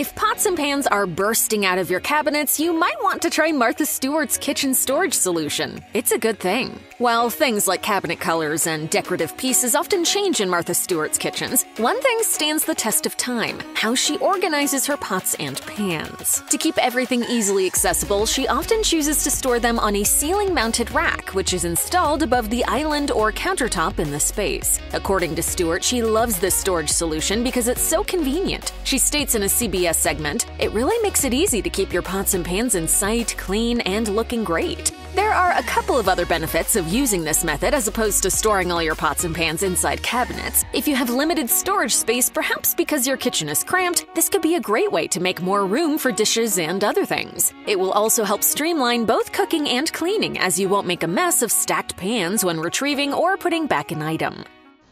If pots and pans are bursting out of your cabinets, you might want to try Martha Stewart's kitchen storage solution. It's a good thing. While things like cabinet colors and decorative pieces often change in Martha Stewart's kitchens, one thing stands the test of time: how she organizes her pots and pans. To keep everything easily accessible, she often chooses to store them on a ceiling-mounted rack, which is installed above the island or countertop in the space. According to Stewart, she loves this storage solution because it's so convenient. She states in a CBS segment, "It really makes it easy to keep your pots and pans in sight, clean, and looking great." There are a couple of other benefits of using this method as opposed to storing all your pots and pans inside cabinets. If you have limited storage space, perhaps because your kitchen is cramped, this could be a great way to make more room for dishes and other things. It will also help streamline both cooking and cleaning, as you won't make a mess of stacked pans when retrieving or putting back an item.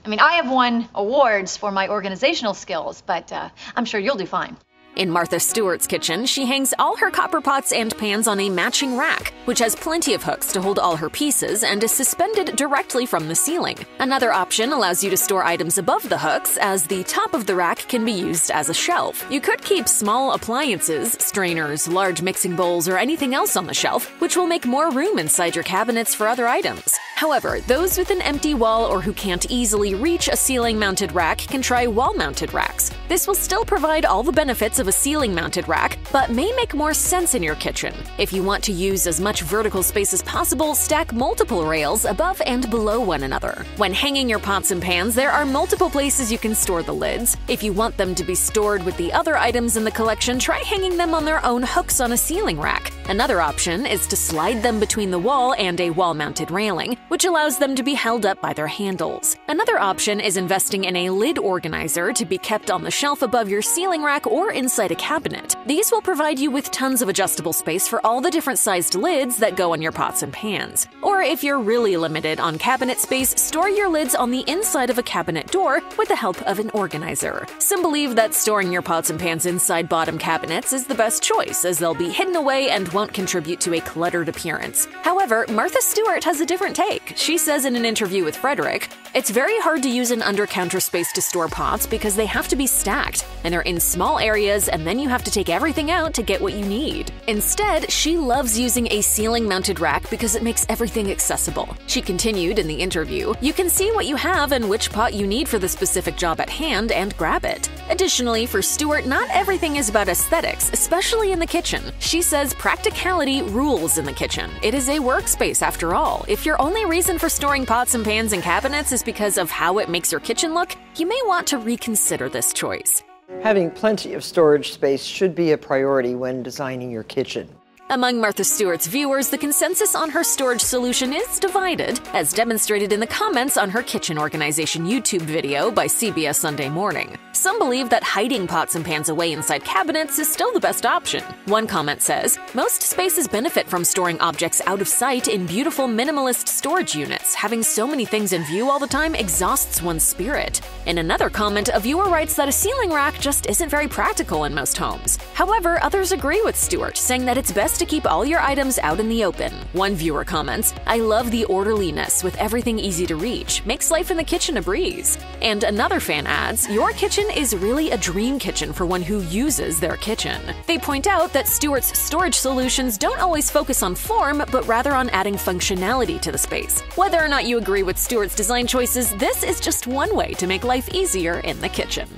I have won awards for my organizational skills, but I'm sure you'll do fine. In Martha Stewart's kitchen, she hangs all her copper pots and pans on a matching rack, which has plenty of hooks to hold all her pieces and is suspended directly from the ceiling. Another option allows you to store items above the hooks, as the top of the rack can be used as a shelf. You could keep small appliances, strainers, large mixing bowls, or anything else on the shelf, which will make more room inside your cabinets for other items. However, those with an empty wall or who can't easily reach a ceiling-mounted rack can try wall-mounted racks. This will still provide all the benefits of a ceiling-mounted rack, but may make more sense in your kitchen. If you want to use as much vertical space as possible, stack multiple rails above and below one another. When hanging your pots and pans, there are multiple places you can store the lids. If you want them to be stored with the other items in the collection, try hanging them on their own hooks on a ceiling rack. Another option is to slide them between the wall and a wall-mounted railing, which allows them to be held up by their handles. Another option is investing in a lid organizer to be kept on the shelf above your ceiling rack or inside a cabinet. These will provide you with tons of adjustable space for all the different sized lids that go on your pots and pans. Or if you're really limited on cabinet space, store your lids on the inside of a cabinet door with the help of an organizer. Some believe that storing your pots and pans inside bottom cabinets is the best choice, as they'll be hidden away and won't contribute to a cluttered appearance. However, Martha Stewart has a different take. She says in an interview with Frederick, "It's very hard to use an under-counter space to store pots because they have to be stacked, and they're in small areas, and then you have to take everything out to get what you need." Instead, she loves using a ceiling-mounted rack because it makes everything accessible. She continued in the interview, "You can see what you have and which pot you need for the specific job at hand and grab it." Additionally, for Stewart, not everything is about aesthetics, especially in the kitchen. She says practicality rules in the kitchen. It is a workspace after all. If your only reason for storing pots and pans in cabinets is because of how it makes your kitchen look, you may want to reconsider this choice. Having plenty of storage space should be a priority when designing your kitchen. Among Martha Stewart's viewers, the consensus on her storage solution is divided, as demonstrated in the comments on her kitchen organization YouTube video by CBS Sunday Morning. Some believe that hiding pots and pans away inside cabinets is still the best option. One comment says, "Most spaces benefit from storing objects out of sight in beautiful minimalist storage units. Having so many things in view all the time exhausts one's spirit." In another comment, a viewer writes that a ceiling rack just isn't very practical in most homes. However, others agree with Stewart, saying that it's best to keep all your items out in the open. One viewer comments, "I love the orderliness with everything easy to reach. Makes life in the kitchen a breeze." And another fan adds, "Your kitchen is really a dream kitchen for one who uses their kitchen." They point out that Stewart's storage solutions don't always focus on form, but rather on adding functionality to the space. Whether or not you agree with Stewart's design choices, this is just one way to make life easier in the kitchen.